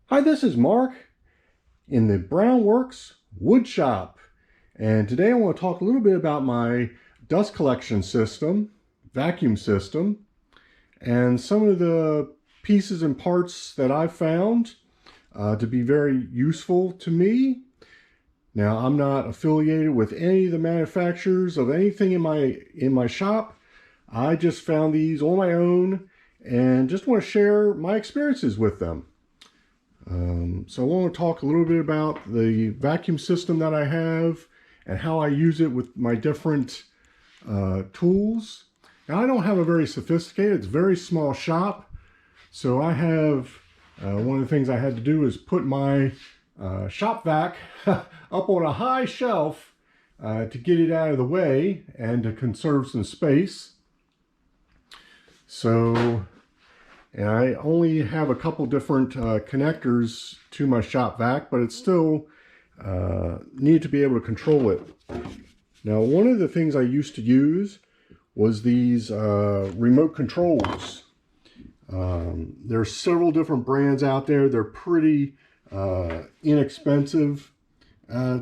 Hi, this is Mark in the Brownworks Woodshop, and today I want to talk a little bit about my dust collection system, vacuum system, and some of the pieces and parts that I've found to be very useful to me. Now, I'm not affiliated with any of the manufacturers of anything in my shop. I just found these on my own and just want to share my experiences with them. So I want to talk a little bit about the vacuum system that I have and how I use it with my different tools. Now, I don't have a very sophisticated, it's a very small shop. So I have, one of the things I had to do is put my shop vac up on a high shelf to get it out of the way and to conserve some space. So, and I only have a couple different connectors to my shop vac, but it's still need to be able to control it. Now, one of the things I used to use was these remote controls. There's several different brands out there. They're pretty inexpensive,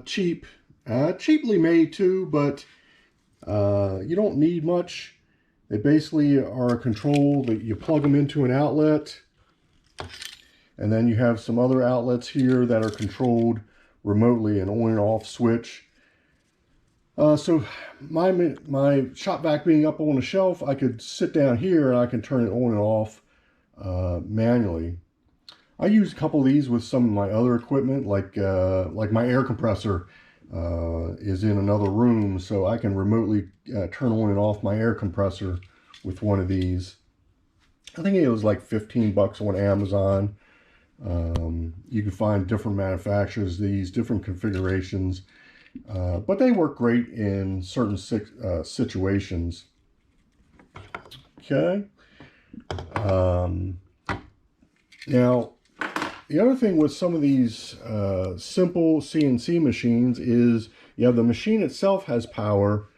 cheaply made too, but you don't need much. They basically are a control that you plug them into an outlet, and then you have some other outlets here that are controlled remotely, an on and off switch. So my shop vac being up on a shelf, I could sit down here and I can turn it on and off manually. I use a couple of these with some of my other equipment, like my air compressor is in another room, so I can remotely turn on and off my air compressor with one of these. I think it was like 15 bucks on Amazon. You can find different manufacturers, these different configurations, but they work great in certain situations. Okay. Now, the other thing with some of these simple CNC machines is you have the machine itself has power,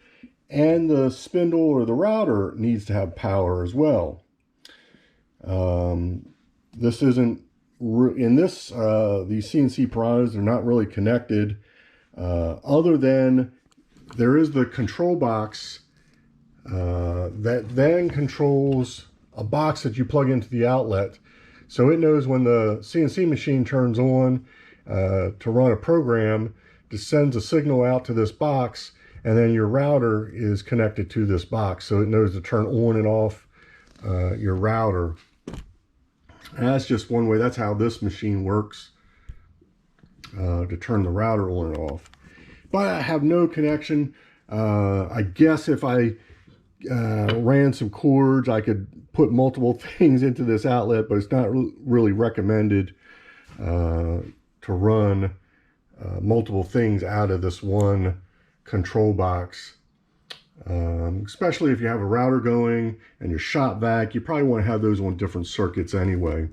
and the spindle or the router needs to have power as well. This isn't in this these CNC primes are not really connected, other than there is the control box that then controls a box that you plug into the outlet. So it knows when the CNC machine turns on to run a program, it sends a signal out to this box, and then your router is connected to this box. So it knows to turn on and off your router. And that's just one way. That's how this machine works, to turn the router on and off. But I have no connection. I guess if I ran some cords, I could put multiple things into this outlet, but it's not really recommended to run multiple things out of this one control box. Especially if you have a router going and your shop vac, you probably want to have those on different circuits anyway.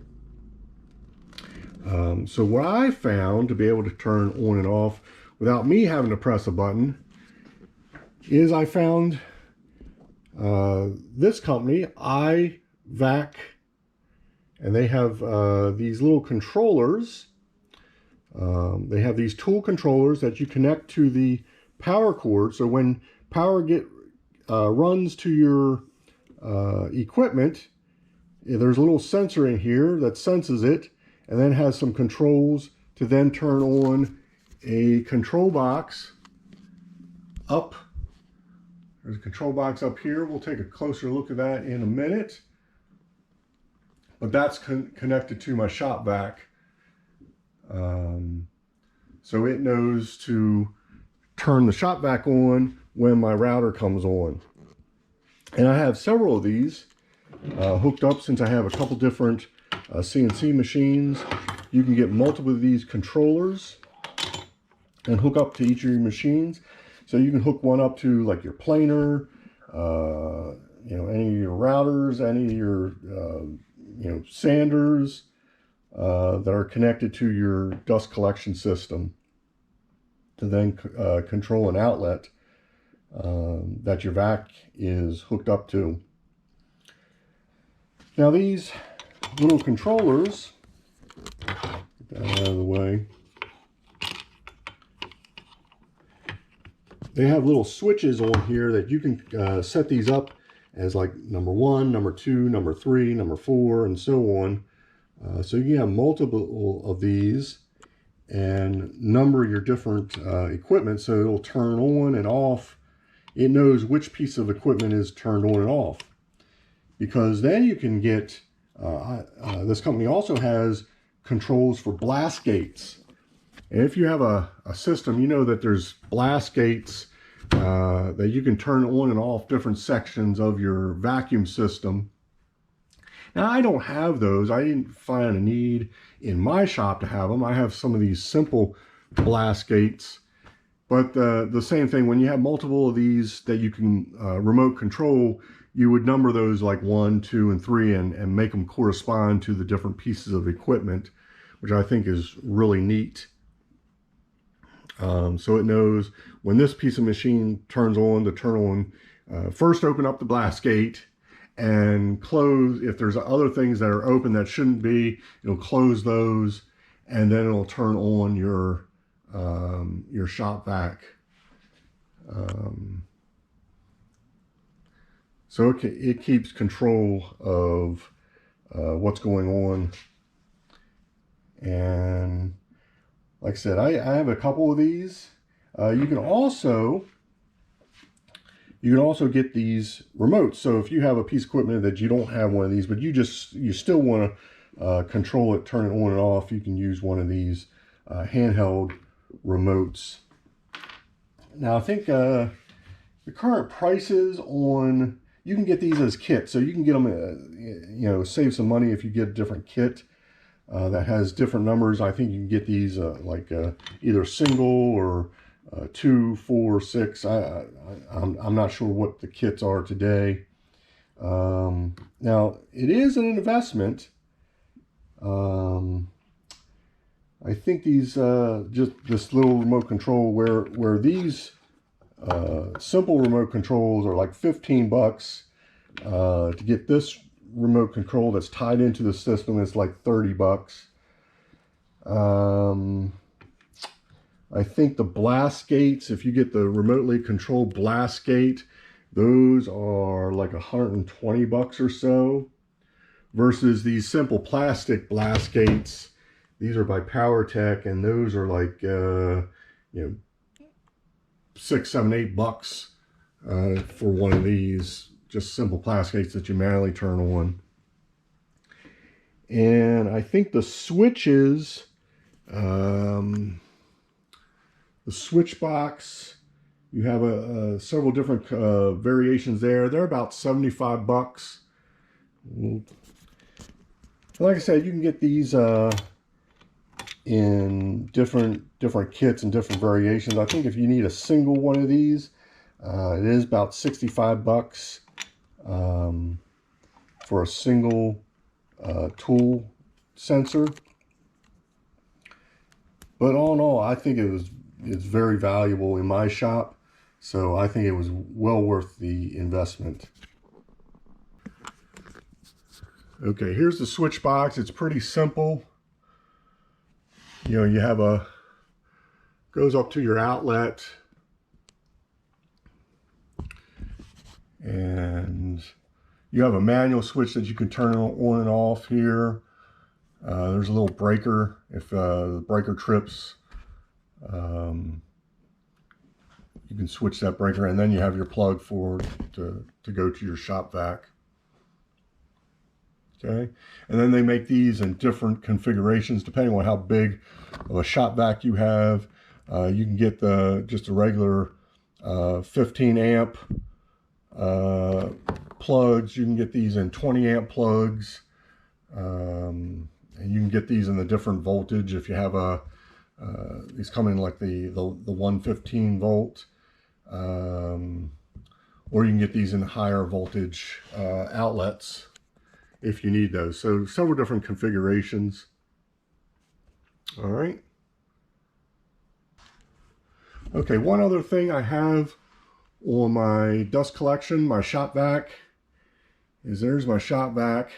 So what I found to be able to turn on and off without me having to press a button is I found this company, iVAC, and they have these little controllers. They have these tool controllers that you connect to the power cord. So when power runs to your equipment, there's a little sensor in here that senses it, and then has some controls to then turn on a control box up. There's a control box up here. We'll take a closer look at that in a minute. But that's connected to my shop vac. So it knows to turn the shop vac on when my router comes on. And I have several of these hooked up, since I have a couple different CNC machines. You can get multiple of these controllers and hook up to each of your machines. So you can hook one up to like your planer, any of your routers, any of your sanders that are connected to your dust collection system, to then control an outlet that your vac is hooked up to. Now these little controllers that out of the way. They have little switches on here that you can set these up as like number 1, number 2, number 3, number 4, and so on. So you can have multiple of these and number your different equipment so it'll turn on and off. It knows which piece of equipment is turned on and off. Because then you can get, this company also has controls for blast gates. And if you have a system, you know that there's blast gates that you can turn on and off different sections of your vacuum system. Now, I don't have those. I didn't find a need in my shop to have them. I have some of these simple blast gates. But the same thing, when you have multiple of these that you can remote control, you would number those like 1, 2, and 3 and make them correspond to the different pieces of equipment, which I think is really neat. So it knows when this piece of machine turns on, to turn on, first open up the blast gate and close. If there's other things that are open that shouldn't be, it'll close those, and then it'll turn on your shop vac. So it keeps control of what's going on. And like I said, I have a couple of these. You can also get these remotes. So if you have a piece of equipment that you don't have one of these, but you still want to control it, turn it on and off, you can use one of these handheld remotes. Now I think the current prices on, you can get these as kits, so you can get them, save some money if you get a different kit that has different numbers. I think you can get these either single or 2, 4, 6. I'm not sure what the kits are today. Now it is an investment. I think these just this little remote control where these simple remote controls are like 15 bucks. To get this remote control that's tied into the system is like 30 bucks. I think the blast gates, if you get the remotely controlled blast gate, those are like 120 bucks or so, versus these simple plastic blast gates. These are by Powertec, and those are like 6, 7, 8 bucks for one of these just simple plastic gates that you manually turn on. And I think the switches, the switch box, you have several different variations there. They're about 75 bucks. Like I said, you can get these in different kits and different variations. I think if you need a single one of these, it is about 65 bucks for a single tool sensor. But all in all, I think it's very valuable in my shop, so I think it was well worth the investment. Okay, here's the switch box. It's pretty simple. You have goes up to your outlet, and you have a manual switch that you can turn on and off here. There's a little breaker if the breaker trips. You can switch that breaker, and then you have your plug to go to your shop vac. Okay, and then they make these in different configurations depending on how big of a shop vac you have. You can get just a regular 15 amp plugs. You can get these in 20 amp plugs, and you can get these in the different voltage. If you have these come in like the 115 volt, or you can get these in higher voltage outlets if you need those. So several different configurations. All right. Okay, one other thing I have on my dust collection, my shop vac, there's my shop vac.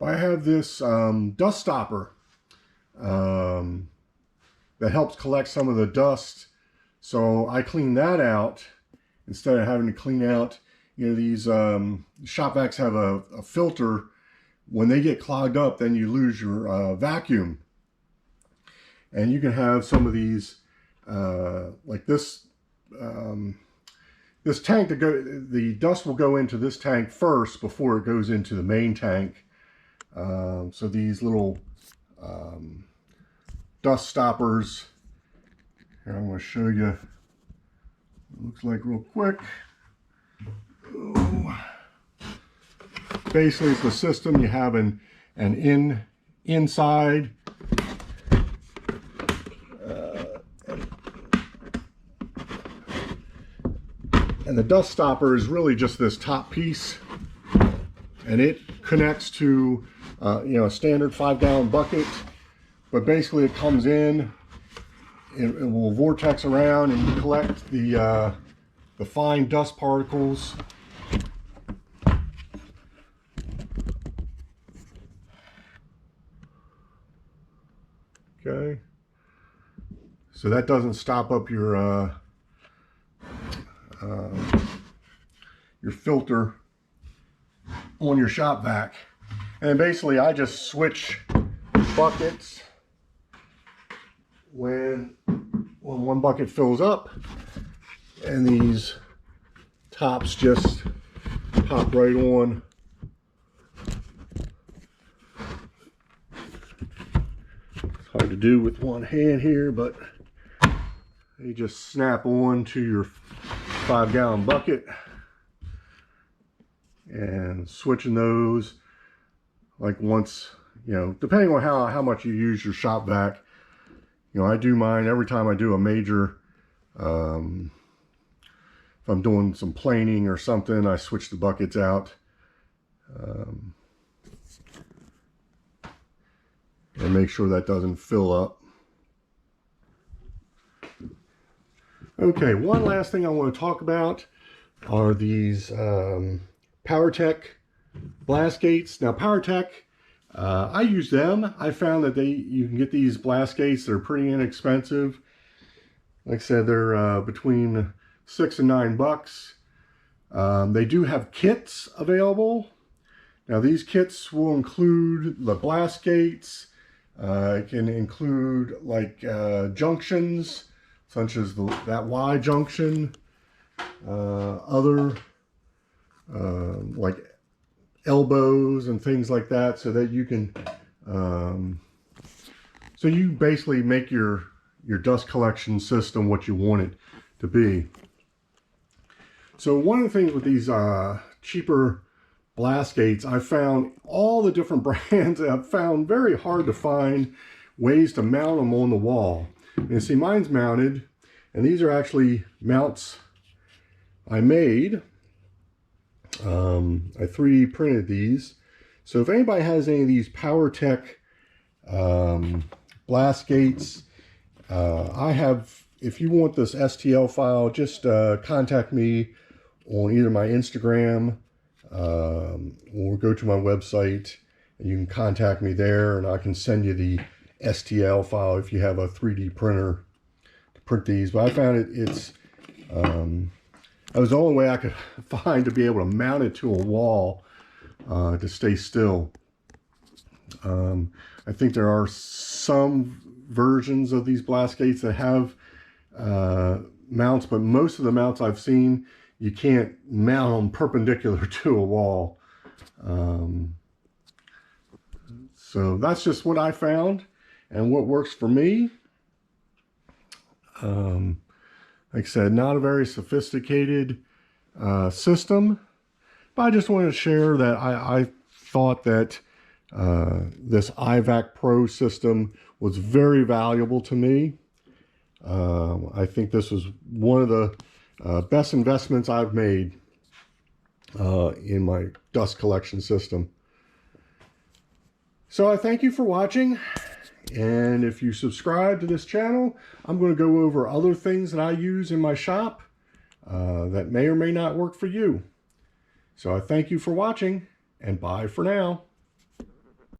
I have this Dustopper. that helps collect some of the dust. So I clean that out instead of having to clean out, you know, these shop vacs have a filter. When they get clogged up, then you lose your vacuum. And you can have some of these, like this, this tank, the dust will go into this tank first before it goes into the main tank. So these little dust stoppers, here I'm going to show you, it looks like real quick. Ooh. Basically it's the system. You have an inside and the dust stopper is really just this top piece, and it connects to you know, a standard 5-gallon bucket, but basically it comes in, it will vortex around and you collect the fine dust particles. Okay, so that doesn't stop up your filter on your shop vac. And basically I just switch buckets when one bucket fills up, and these tops just pop right on. It's hard to do with one hand here, but they just snap on to your 5-gallon bucket. And switching those, like once, you know, depending on how much you use your shop vac, you know, I do mine every time I do a major, if I'm doing some planing or something, I switch the buckets out. And make sure that doesn't fill up. Okay, one last thing I want to talk about are these Powertec blast gates. Now Powertec, I use them. I found that you can get these blast gates. They're pretty inexpensive. Like I said, they're between $6 and $9. They do have kits available. Now these kits will include the blast gates. It can include like junctions, such as that Y junction, other like elbows and things like that, so that you can so you basically make your dust collection system what you want it to be. So one of the things with these cheaper blast gates, I found all the different brands. I've found very hard to find ways to mount them on the wall. And you see, mine's mounted, and these are actually mounts I made. I 3D printed these. So if anybody has any of these Powertec blast gates, I have, if you want this STL file, just contact me on either my Instagram or go to my website, and you can contact me there, and I can send you the STL file if you have a 3D printer to print these. But I found it's that was the only way I could find to be able to mount it to a wall to stay still. I think there are some versions of these blast gates that have mounts, but most of the mounts I've seen, you can't mount them perpendicular to a wall. So that's just what I found and what works for me. Like I said, not a very sophisticated system, but I just wanted to share that I thought that this iVAC Pro system was very valuable to me. I think this was one of the best investments I've made in my dust collection system. So I thank you for watching. And if you subscribe to this channel, I'm going to go over other things that I use in my shop that may or may not work for you. So I thank you for watching, and bye for now.